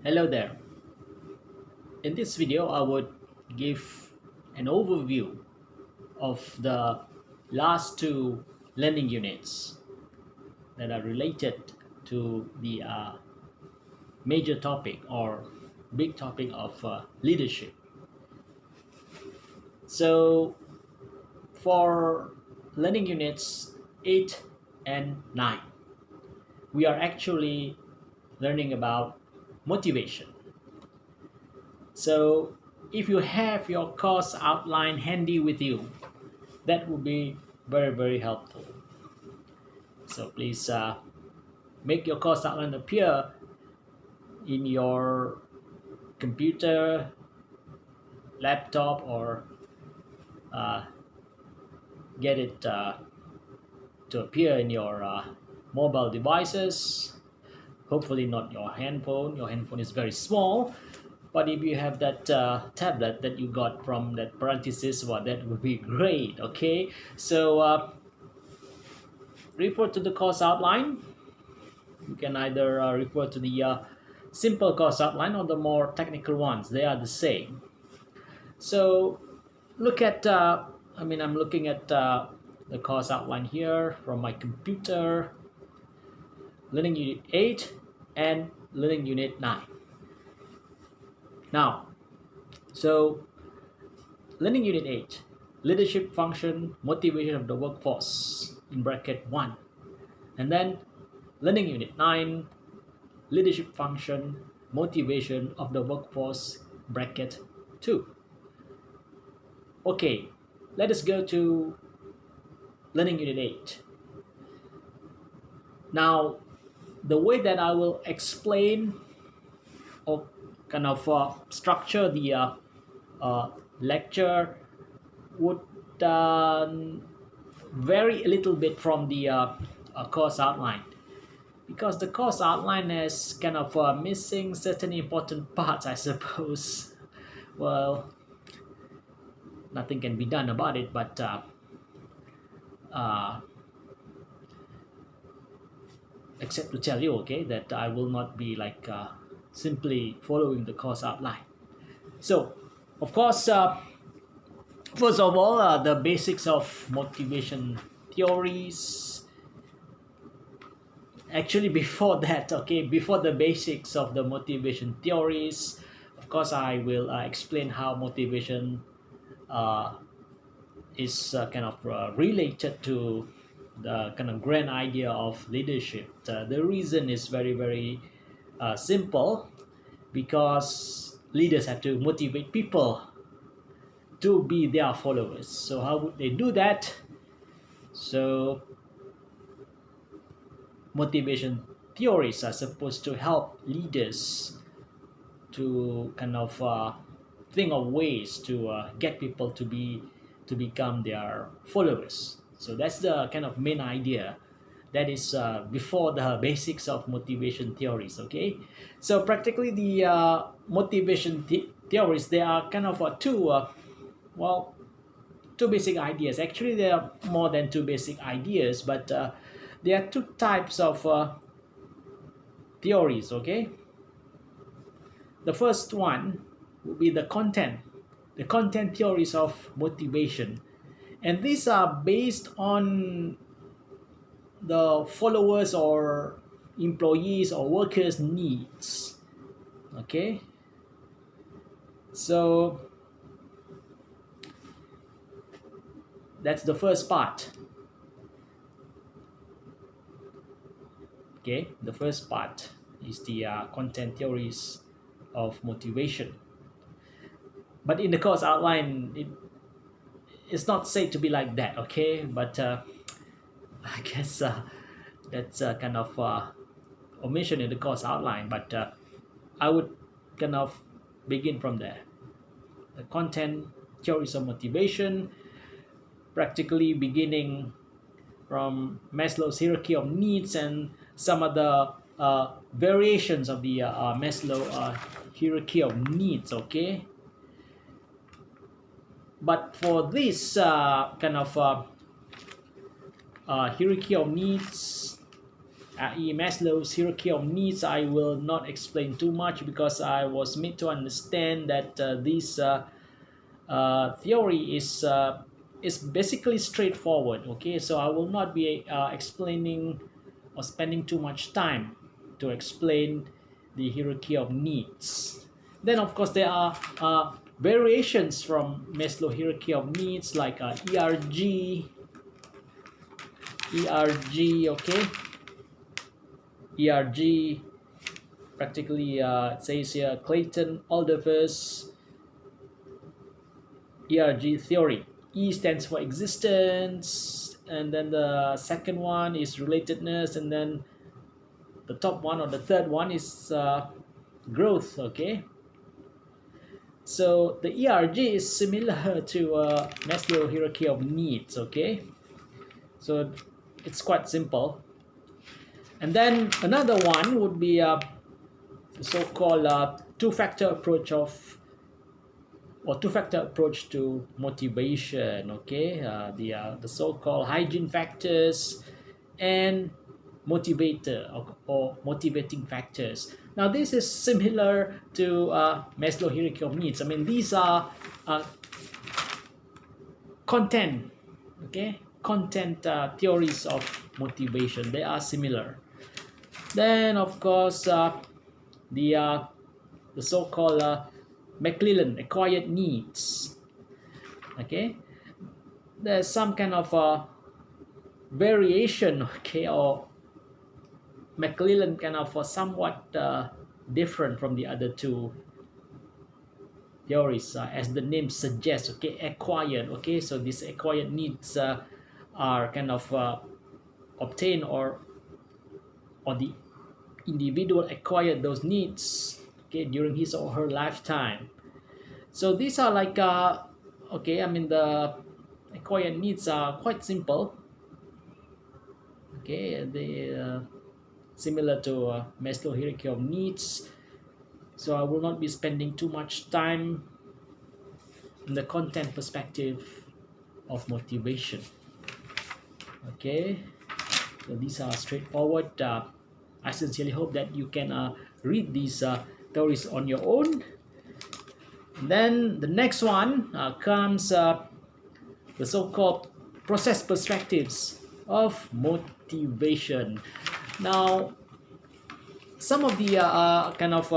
Hello there. In this video, I would give an overview of the last two learning units that are related to the major topic or big topic of leadership. So, for learning units 8 and 9, we are actually learning about motivation. So, if you have your course outline handy with you, that would be very helpful. So please make your course outline appear in your computer, laptop, or uh, get it to appear in your mobile devices. Hopefully not your handphone. Your handphone is very small, but if you have that tablet that you got from that parenthesis, well, that would be great. Okay, so refer to the course outline. You can either refer to the simple course outline or the more technical ones. They are the same. So look at, I'm looking at the course outline here from my computer, Learning Unit 8 and Learning Unit 9. Now, so Learning Unit 8, Leadership Function, Motivation of the Workforce, in bracket 1. And then Learning Unit 9, Leadership Function, Motivation of the Workforce, bracket 2. Okay, let us go to Learning Unit 8. Now, the way that I will explain or kind of structure the lecture would vary a little bit from the course outline, because the course outline is kind of missing certain important parts, I suppose. Well, nothing can be done about it, but uh, except to tell you, okay, that I will not be like simply following the course outline. So, of course, first of all, the basics of motivation theories. Actually, before that, okay, before the basics of the motivation theories, of course, I will explain how motivation uh, is kind of related to the kind of grand idea of leadership. The reason is very simple, because leaders have to motivate people to be their followers. So how would they do that? So motivation theories are supposed to help leaders to kind of think of ways to get people to become their followers. So that's the kind of main idea that is before the basics of motivation theories. Okay, so practically the motivation theories, they are kind of well two basic ideas. Actually, there are more than two basic ideas, but there are two types of theories. Okay, the first one would be the content theories of motivation, and these are based on the followers or employees or workers needs. Okay, so that's the first part. Okay, the first part is the content theories of motivation, but in the course outline it's not said to be like that. Okay, but I guess that's kind of omission in the course outline, but I would kind of begin from there. The content theories of motivation, practically beginning from Maslow's hierarchy of needs and some other variations of the Maslow hierarchy of needs. Okay, but for this kind of hierarchy of needs, Maslow's hierarchy of needs, I will not explain too much because I was made to understand that this theory is basically straightforward. Okay, so I will not be explaining or spending too much time to explain the hierarchy of needs. Then of course there are variations from Maslow hierarchy of needs like ERG, okay, ERG, practically it says here Clayton Alderfer's ERG theory. E stands for existence, and then the second one is relatedness, and then the top one or the third one is growth. Okay, so the ERG is similar to Maslow hierarchy of needs. Okay, so it's quite simple. And then another one would be the so-called two-factor approach to motivation. Okay, the so-called hygiene factors and or motivating factors. Now this is similar to Maslow hierarchy of needs. I mean, these are content theories of motivation. They are similar. Then of course the so-called McClellan acquired needs. Okay, there's some kind of variation, okay, or McClellan kind of somewhat different from the other two theories, as the name suggests. Okay, acquired. Okay, so these acquired needs are kind of obtained or the individual acquired those needs, okay, during his or her lifetime. So these are like okay, I mean, the acquired needs are quite simple. Okay, they similar to Maslow hierarchy of needs. So I will not be spending too much time in the content perspective of motivation. Okay, so these are straightforward. I sincerely hope that you can read these theories on your own. And then the next one comes the so-called process perspectives of motivation. Now, some of the kind of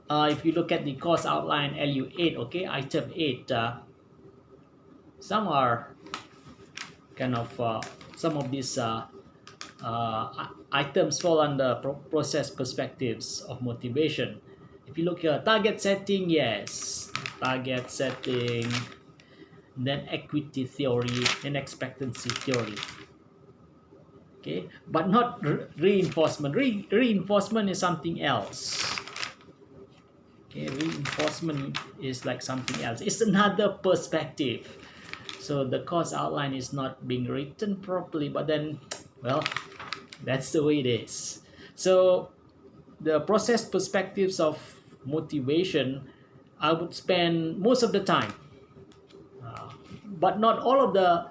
if you look at the course outline LU8, okay, item 8, some are kind of some of these items fall under process perspectives of motivation. If you look here, target setting, yes, target setting, then equity theory and expectancy theory. Okay, but not reinforcement. Reinforcement is something else. Okay, reinforcement is like something else. It's another perspective. So the course outline is not being written properly, but then, well, that's the way it is. So the process perspectives of motivation, I would spend most of the time, but not all of the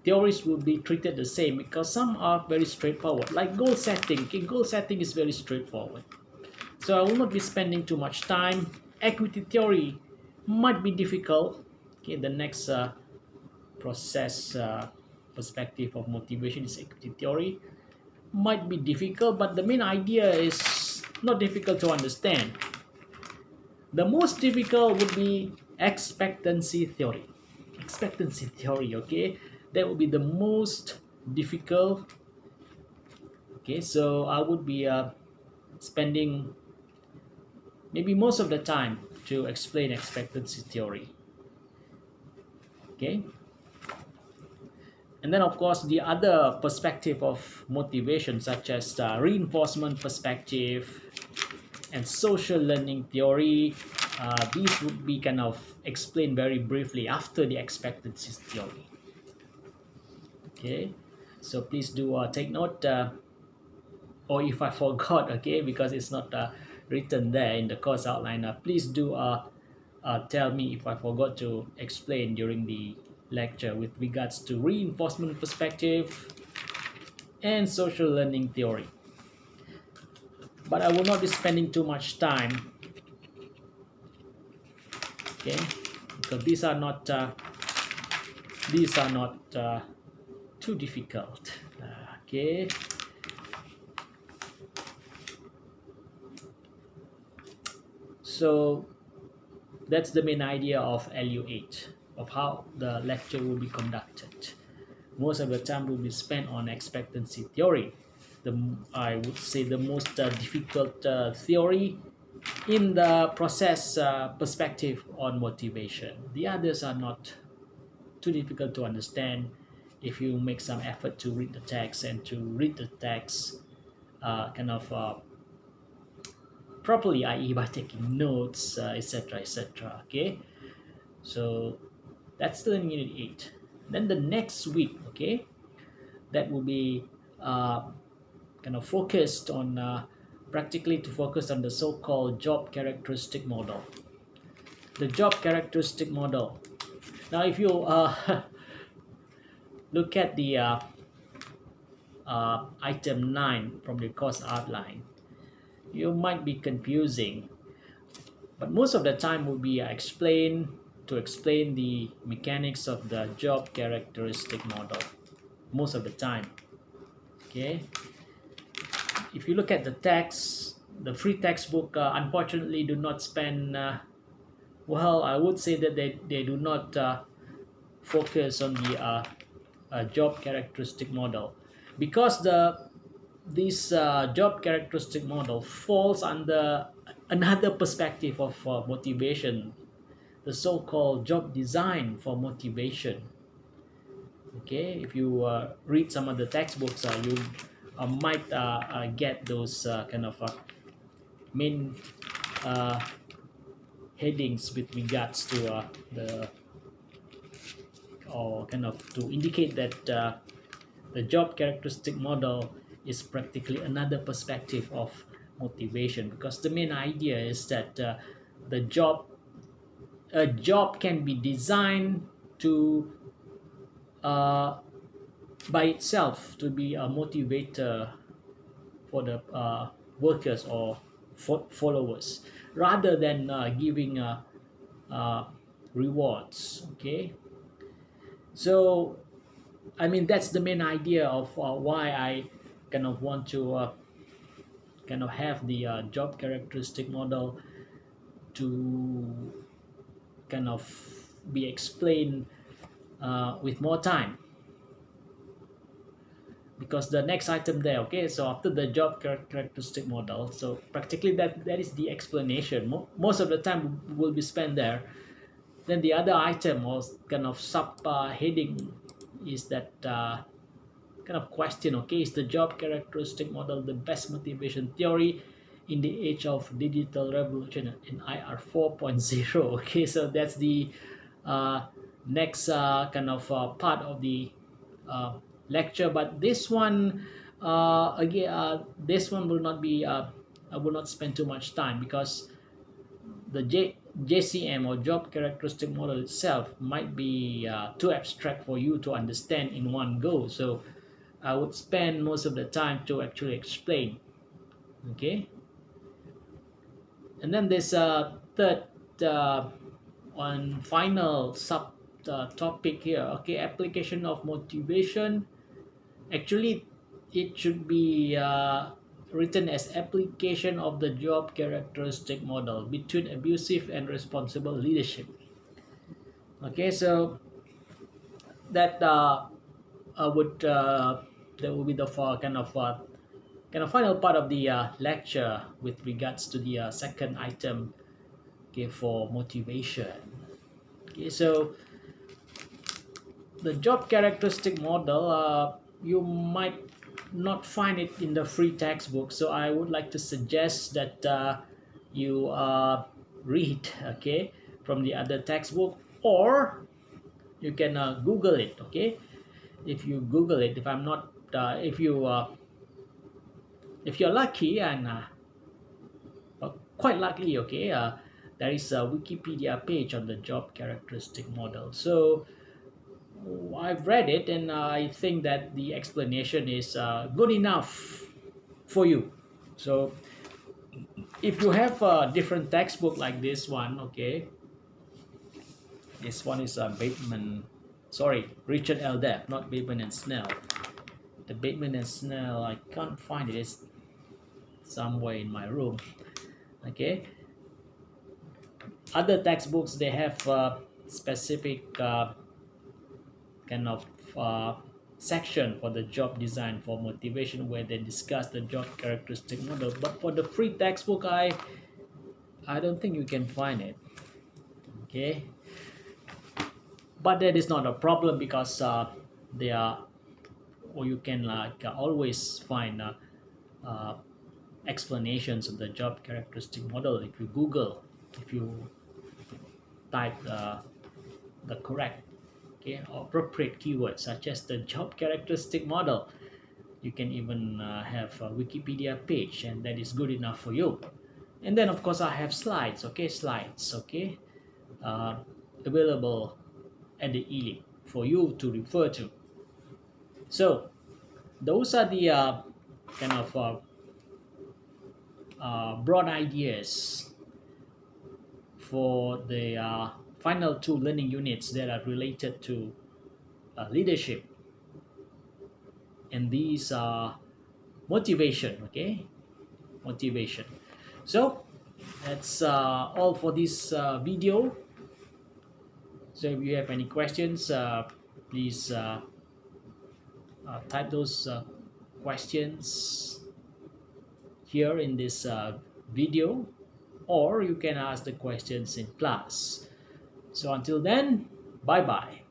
theories will be treated the same, because some are very straightforward, like goal setting. Okay, goal setting is very straightforward, so I will not be spending too much time. Equity theory might be difficult. Okay, the next process perspective of motivation is equity theory. Might be difficult, but the main idea is not difficult to understand. The most difficult would be expectancy theory. Expectancy theory, okay, that would be the most difficult. Okay, so I would be spending maybe most of the time to explain expectancy theory. Okay, and then of course the other perspective of motivation, such as reinforcement perspective and social learning theory, these would be kind of explained very briefly after the expectancy theory. Okay, so please do take note, or if I forgot, okay, because it's not written there in the course outline, please do tell me if I forgot to explain during the lecture with regards to reinforcement perspective and social learning theory. But I will not be spending too much time, okay, because these are not too difficult. Okay, so that's the main idea of LU8, of how the lecture will be conducted. Most of the time will be spent on expectancy theory. I would say the most difficult theory in the process perspective on motivation. The others are not too difficult to understand if you make some effort to read the text and to read the text properly, i.e. by taking notes, etc., etc. Okay, so that's still in unit 8. Then the next week, okay, that will be focused on practically to focus on the so-called job characteristic model. The job characteristic model. Now, if you look at the item 9 from the course outline, you might be confusing, but most of the time will be explain the mechanics of the job characteristic model most of the time. Okay, if you look at the text, the free textbook unfortunately do not spend well, I would say that they do not focus on the job characteristic model, because this job characteristic model falls under another perspective of motivation, the so-called job design for motivation. Okay, if you read some of the textbooks, you might get those main uh, headings with regards to the or to indicate that the job characteristic model is practically another perspective of motivation, because the main idea is that the job a job can be designed to by itself to be a motivator for the workers or followers, rather than giving uh, rewards. Okay, so I mean that's the main idea of why I want to have the job characteristic model to be explained with more time, because the next item there, okay, so after the job characteristic model, so practically that is the explanation. Most of the time will be spent there. Then the other item or sub heading is that question, okay, is the job characteristic model the best motivation theory in the age of digital revolution in IR 4.0? Okay, so that's the next part of the lecture. But this one again, this one will not be I will not spend too much time, because the JCM or job characteristic model itself might be too abstract for you to understand in one go. So I would spend most of the time to actually explain. Okay, and then there's a third one final sub topic here. Okay, application of motivation. Actually, it should be written as application of the job characteristic model between abusive and responsible leadership. Okay, so that would that will be the final part of the lecture with regards to the second item, okay, for motivation. Okay, so the job characteristic model, you might not find it in the free textbook, so I would like to suggest that you read, okay, from the other textbook, or you can Google it. Okay, if you Google it, if I'm not if you're lucky and quite lucky, okay, there is a Wikipedia page on the job characteristic model. So I've read it and I think that the explanation is good enough for you. So if you have a different textbook like this one, okay, this one is Bateman, sorry, Richard L. Depp, not Bateman and Snell. The Bateman and Snell, I can't find it. It's somewhere in my room. Okay. Other textbooks, they have specific kind of section for the job design for motivation where they discuss the job characteristic model. But for the free textbook, I don't think you can find it. Okay. But that is not a problem because they are, or you can like always find uh, explanations of the job characteristic model if you Google, if you type the correct, okay, appropriate keywords such as the job characteristic model. You can even have a Wikipedia page, and that is good enough for you. And then of course I have slides, okay, slides, okay, uh, available at the e-link for you to refer to. So those are the kind of broad ideas for the final two learning units that are related to leadership, and these are motivation, okay, motivation. So that's all for this video. So if you have any questions, please type those questions here in this video, or you can ask the questions in class. So until then, bye bye.